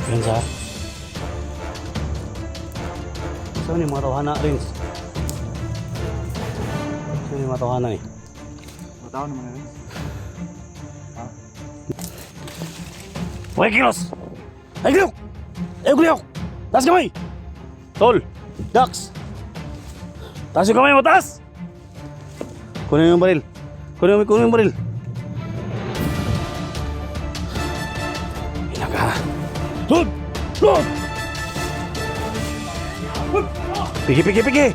Yan sa. Saan yung mga tawhana rin? Saan yung mga tawhana eh? Matawa naman rin. Huwag kilos! Ay guliyok! Ay guliyok! Taas kamay! Tol! Dax! Taas yung kamay mo! Taas! Kunin yung baril! Kunin yung baril! Inaga! Lod! Lod! Pigi, pigi, pigi!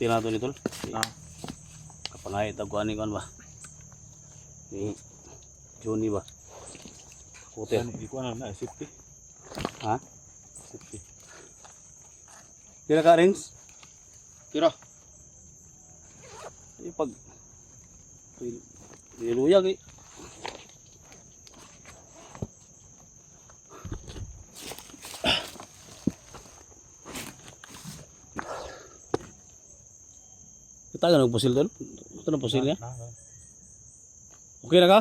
Safety na ito nito. Kapangay taguan ni kan ba? Ni Johnny ba? Hotel. Hindi ko alam na, safety. Ha? Safety. Kira ka rings? Kira. Ay pag niluyag eh. Kita ka nagpusil doon? Ito na pusil niya? Okay na ka?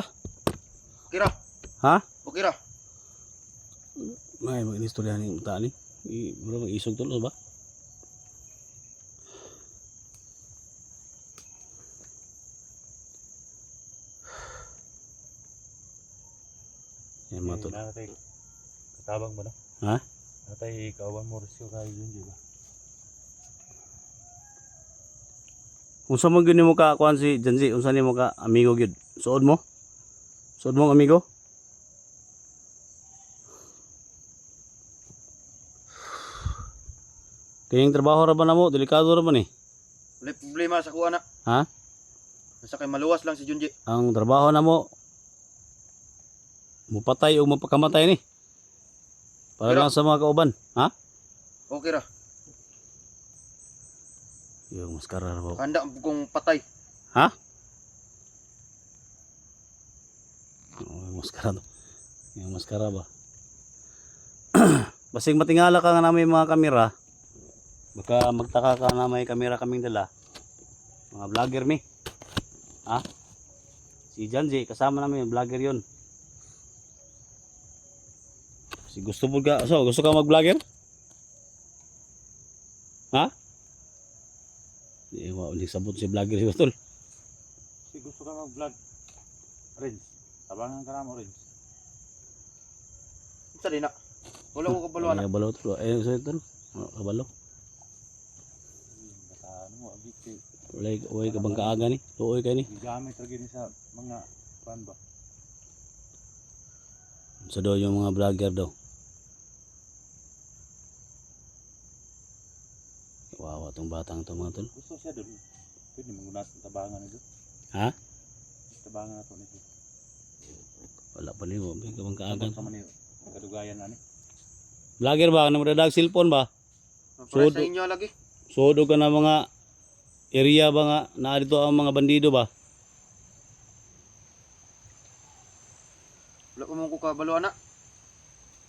Kira. Ha? Okay ra. May mag-inistorya ni Tani. Wala mag-isog to ba? Yan mga tol. Natay katabang mo na. Ha? Natay kauban mo resyo kayo yun, di ba? Unsa man gyud nimo ka kuan si Janji, unsa nimo ka amigo gyud? Suod mo? Suod mo ang amigo? Kayong trabaho ra ba namo? Delikado ra ba ni? Wala problema sa kuha na. Ha? Basta kay maluwas lang si Junji. Ang trabaho namo mupatay o mapakamatay ni. Para Pero- lang sa mga kauban, ha? Okay ra. Yung maskara ra ba? Handa kong patay. Ha? Oh, yung maskara to. Yung maskara ba? Basing matingala ka nga na may mga kamera. Baka magtaka ka na may kamera kaming dala. Mga vlogger mi. Ha? Si Janji, kasama namin yung vlogger yun. Si gusto mo ka, so gusto ka mag-vlogger? Ha? Di mo ulit sabot si vlogger si Tol. Si gusto ka mag-vlog. Rins. Tabangan ka na mo, Rins. Sa di na. Wala ko kabaluan na. Ay, kabalo Tol. Ay, sa Tol. Kabalo. Ano mo, abiti. Uy ka bang kaaga ni? Tuoy ka ni. Gamit lagi ni sa mga pan ba. Sa daw yung mga vlogger daw. Wawa tong batang to mga Tol. Gusto siya doon. Pwede mong tabangan nito. Ha? Tabangan na ito nito. Wala pa niyo. Uy ka bang kaaga. Sa maniyo. Kadugayan na ni. Vlogger ba? Ano mo dadag cellphone ba? Para sa inyo lagi. Sodo ka na mga area ba nga na dito ang mga bandido ba? Wala ko mong kabaluan na.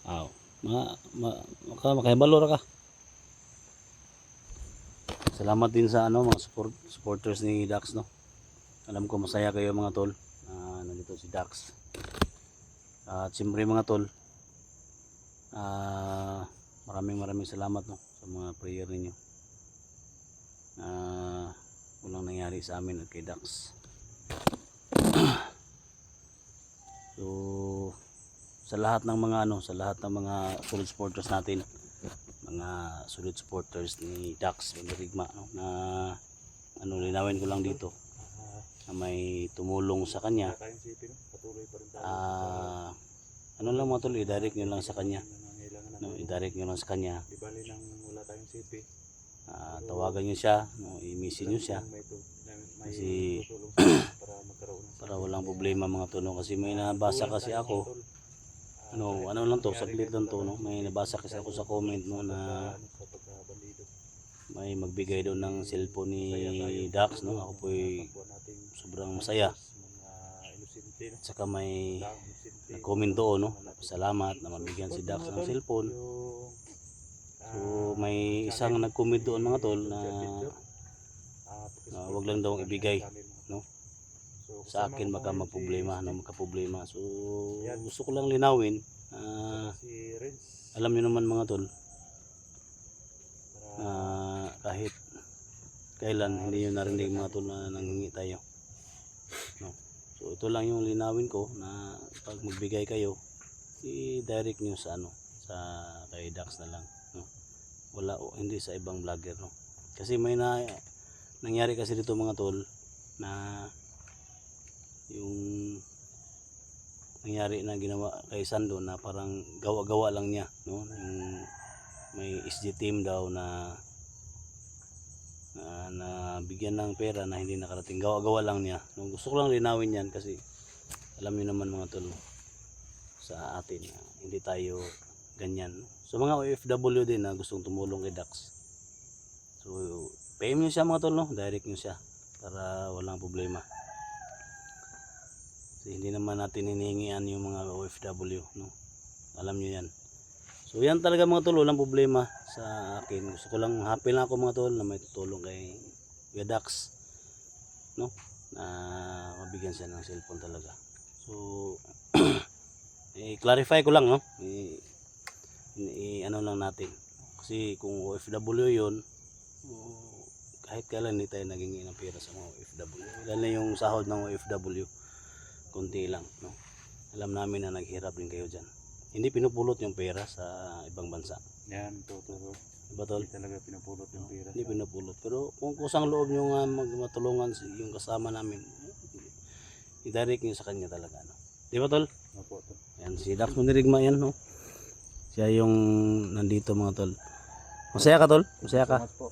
Aw. Makahibalo ra ka. Salamat din sa ano mga supporters ni Dax no. Alam ko masaya kayo mga tol. Nandito si Dax. At siyempre mga tol. Maraming salamat no sa mga prayer ninyo. Walang nangyari sa amin at kay Dax. So sa lahat ng mga solid supporters natin, mga solid supporters ni Dax Bandirigma no, na linawin ko lang dito na may tumulong sa kanya. Wala tayong sipi, no? Patuloy pa rin tayo. Ano lang mga tol, i-direct nyo lang sa kanya. Nangangailangan No, i-direct nyo lang sa kanya. Di bali nang wala tayong sipi. Tawagan nyo siya, no, i-message nyo siya. May Kasi- tutulong sa atin para magkaroon ng Para walang problema mga tol, no? Kasi may nabasa kasi ako. Ano lang to, saglit lang to, no? May nabasa kasi ako sa comment, no, na sa pagkabandido. may magbigay doon ng cellphone ni Dax, no? Ako po'y Kapwa nating sobrang masaya. mga inosente, no? At saka may Taong inosente. comment doon, no? Salamat na mabigyan si Dax ng cellphone. Yung, So may isang nag-comment doon mga tol na wag lang daw ibigay, no? Sa akin baka magproblema, no? Magka-problema. So gusto ko lang linawin. Si Renz, Alam niyo naman mga tol, kahit kailan hindi nyo narinig mga tol na nanghingi tayo, no? So ito lang yung linawin ko na pag magbigay kayo, i-direct nyo sa sa kay Dax na lang, no? Wala hindi sa ibang vlogger, no? Kasi may nangyari kasi dito mga tol na yung nangyari na ginawa kay Sando na parang gawa-gawa lang niya, no? Yung may SG team daw na bigyan ng pera na hindi nakarating, gawa-gawa lang niya, no? Gusto ko lang linawin yan kasi alam niyo naman mga tol sa atin hindi tayo ganyan, no? So mga OFW din na gustong tumulong kay Dax, so PM nyo siya mga tol, no? Direct nyo siya para walang problema. Kasi hindi naman natin hinihingian yung mga OFW, no? Alam nyo yan. So yan talaga mga tol, walang problema sa akin. Gusto ko lang, happy lang ako mga tol na may tutulong kay Dax, no? Na mabigyan siya ng cellphone talaga. So i-clarify ko lang, no? Ano lang natin. Kasi kung OFW yun, kahit kailan hindi tayo naging ng pera sa mga OFW. Ilan na yung sahod ng OFW? Kunti lang, no? Alam namin na naghirap din kayo dyan. Hindi pinupulot yung pera sa ibang bansa. yan, totoo. Diba tol? Hindi talaga pinupulot yung pera. Hindi pinupulot. Pero kung kusang loob nyo nga matulungan yung kasama namin, i-direct nyo sa kanya talaga, no? Diba tol? Opo, tol. Yan, si Dax Mandirigma yan, no? Siya yung nandito mga tol. Masaya ka tol? Masaya ka? Salamat po.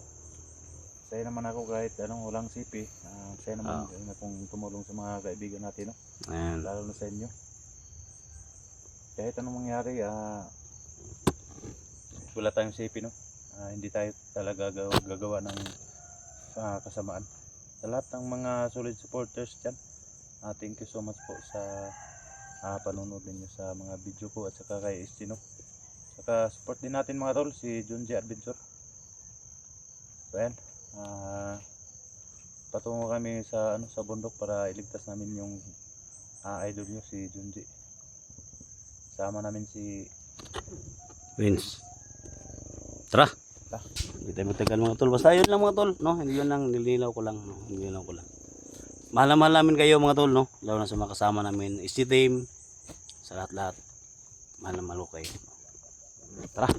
Saya naman ako kahit walang sipi. Saya naman kung tumulong sa mga kaibigan natin, no? Ayan. Lalo na sa inyo. Kahit anong mangyari, wala tayong sipi, no? Hindi tayo talaga gagawa ng kasamaan. Sa lahat ng mga solid supporters dyan, thank you so much po sa panonood ninyo sa mga video ko at saka kay SG, no? Saka support din natin mga tol, si Junji Adventure. So ayan, patungo kami sa sa bundok para iligtas namin yung idol nyo si Junji. Sama namin si Vince. Tara. Hindi tayo magtagal mga tol. Basta yun lang mga tol, no? Hindi yun lang, nilinaw ko lang, no? Nilinaw ko lang. Mahal na mahal namin kayo mga tol, no? Lalo na sa mga kasama namin, SG team, sa lahat-lahat. Mahal na mahal ko kayo. Tara.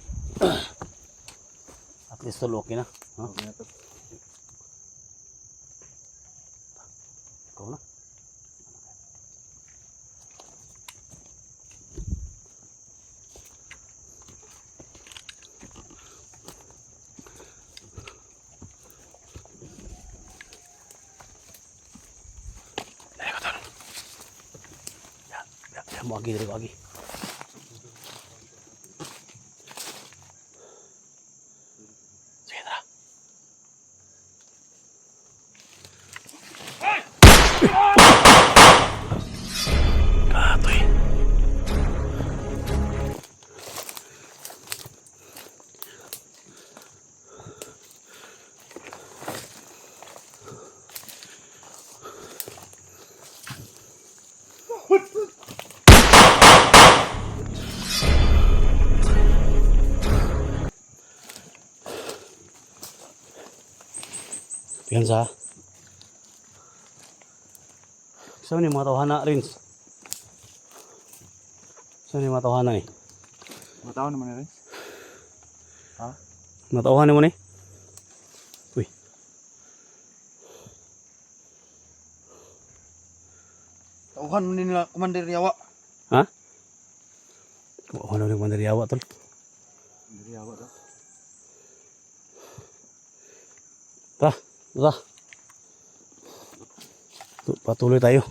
At least tol, okay na. No? okay na to. Ikaw na. Dali ko tol. Ya, mo agi, dali ko agi. Sige, tara. Katoy. Piyansa. Saan yung mga tawhana, Rins? Saan yung mga tawhana ni? Matawa naman na rin. Mga tawhana mo ni? Uy. Kuhan mo nila Commander Yawa. Ha? Ano ni Commander Yawa tol? Commander Yawa daw. Tara. Patuloy tayo.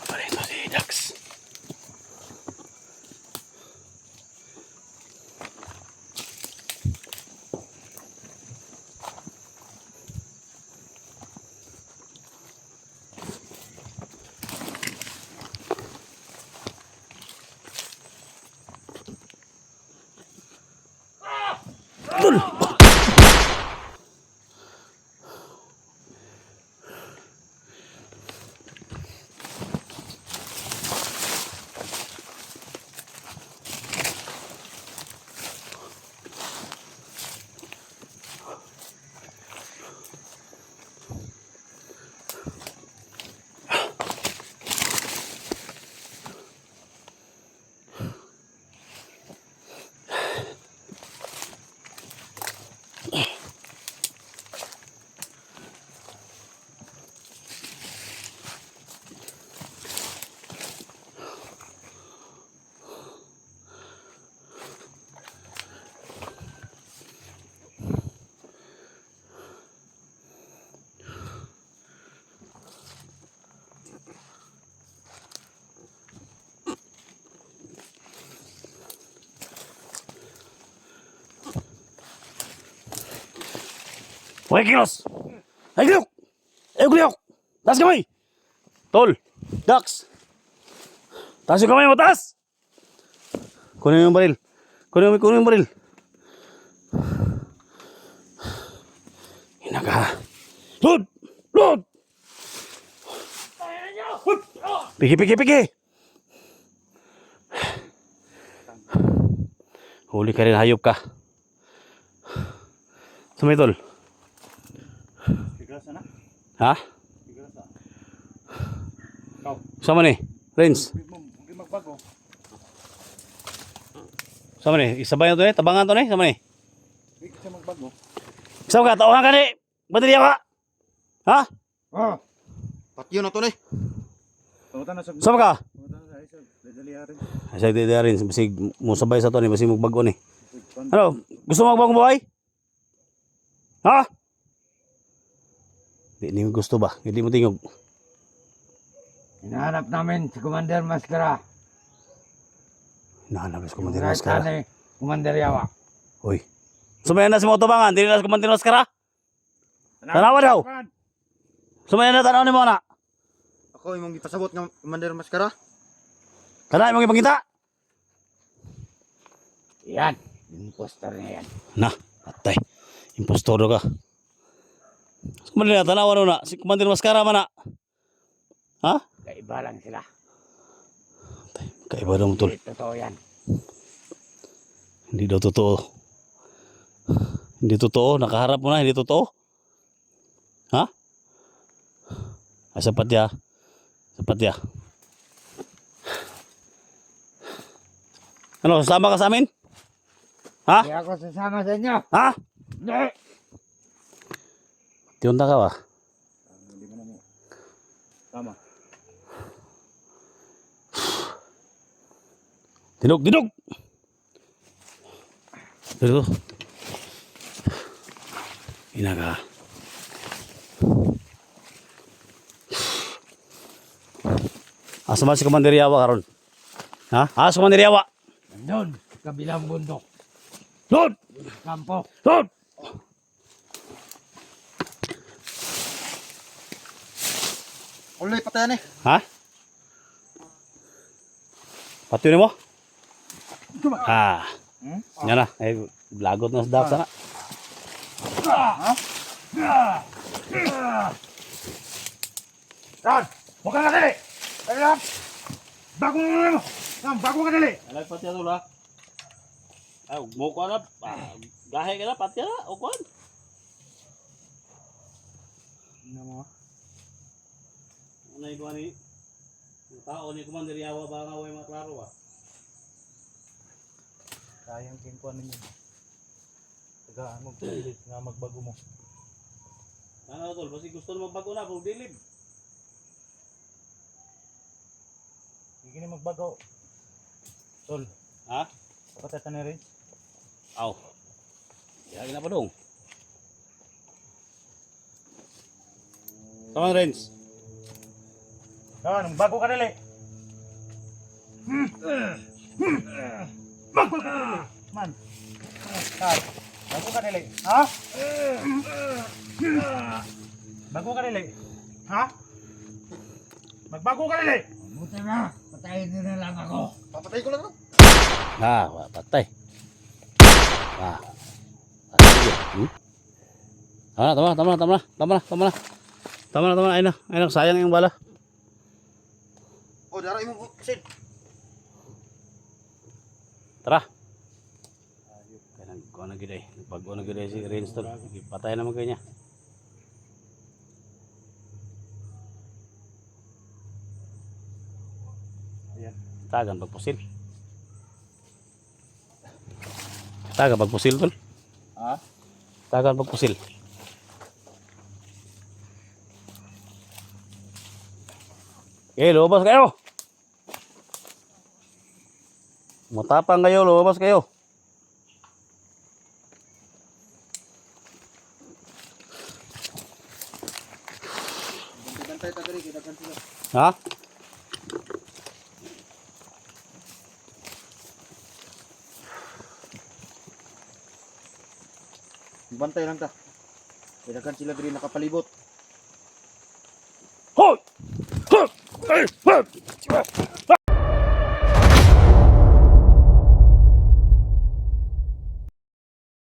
Parito si Dax. Tol! Hoy, Kilos! Ay, Guliyok! Ay, Guliyok! Taas kamay! Tol! Dax! Taas yung kamay mo, taas! Kunin mo yung baril. Kunin mo yung baril. Hinaga. Load! Load! Piki! Huli ka rin, hayop ka. Sumay, tol. Tigrasa na? Ha? Tigrasa. Sama ni? Renz? Hindi magbago. Sama ni? Isabay na to ni? Tabangan to ni? Sama ni? Hindi siya magbago. Sama ka? Tauhan ka ni? Baterya ka? Ha? Patyo na to ni. Pangutan na sa... Sama ka? Pangutan na sa isa. Dadaliharin. Asay di rin. Basig musabay sa to ni. Basig magbago ni. Ano? Gusto mo magbagong buhay? Ha? Di mo gusto ba? Hindi mo tingog. Hinahanap namin si Commander Mascara. Nahanap ko Commander Right Mascara. hand ni Commander Yawa. Uy. Sumayan na si mga tubangan. Dili na si Commander Mascara. Tanawa daw. Sumayan na tanaw ni mo na. Ako imong gipasabot nga Commander Mascara. Kana imong ipangita. Yan. Imposter niya yan. Na. Atay. Impostor ka. Sumayan na tanawa na. Si Commander Mascara man na. Ha? Kaiba lang sila. Kaiba daw mo tol. Hindi totoo yan. Hindi daw totoo. Hindi totoo. Nakaharap mo na. Hindi totoo. Ha? Ay, sapat ya. Sapat ya. Ano, sasama ka sa amin? Ha? Hindi ako sasama sa inyo. Ha? Hindi. Tiunta ka ba? Hindi mo na mo. Tama. Dinog! Dito. Inaga. Asa man si Commander Yawa karon? Ha? Asa man diri yawa? Nandun, kabilang bundok. Lord! Kampo. Lord! Uloy patayan eh. Ha? Patuloy mo? Ah. Yan na. Eh, lagot na sa daps na. Yan! Huwag ka nakali! Ayan! Bago mo! Yan, bago ka dali! Alag pati ano la? Ay, mo ko na. Gahe ka na, pati na. O kuan. Ano mo? Ano yung kuan ni? Yung tao ni Commander Yawa ba nga way maklaro ah? Sayang kingkuan ninyo. Tagaan mo pilit nga magbago mo. Ano tol, basi gusto na magbago na, pero dilib. Hindi na magbago. Tol, Ha? kapatatan na rin. Aw. Yagi na pa dong. Come on, Renz. Yan, bago ka dali. Bago ka dali. Man. Ha? Bago ka dali. Ha? Bago ka dali. Ha? Magbago ka dali. Buta na! Patayin nyo na lang ako! Papatay ko lang no? Patay. Patay. Tama na. Ayun na, sayang yung bala. Oh, daray mo. Sid. Tara. Kaya nagkuha na gid ay. Nagbago na gid ay si Renz tol. Patay naman kayo niya. Ayan. Tagan pagpusil. Tagan pagpusil tol. Ha? Tagan pagpusil. Okay, lumabas kayo. Matapang kayo, lumabas kayo. Bantay ta diri kita kan sila. Ha? Bantay lang ta. Kita kan sila diri nakapalibot. Hoy! Hoy! Hey! Hey!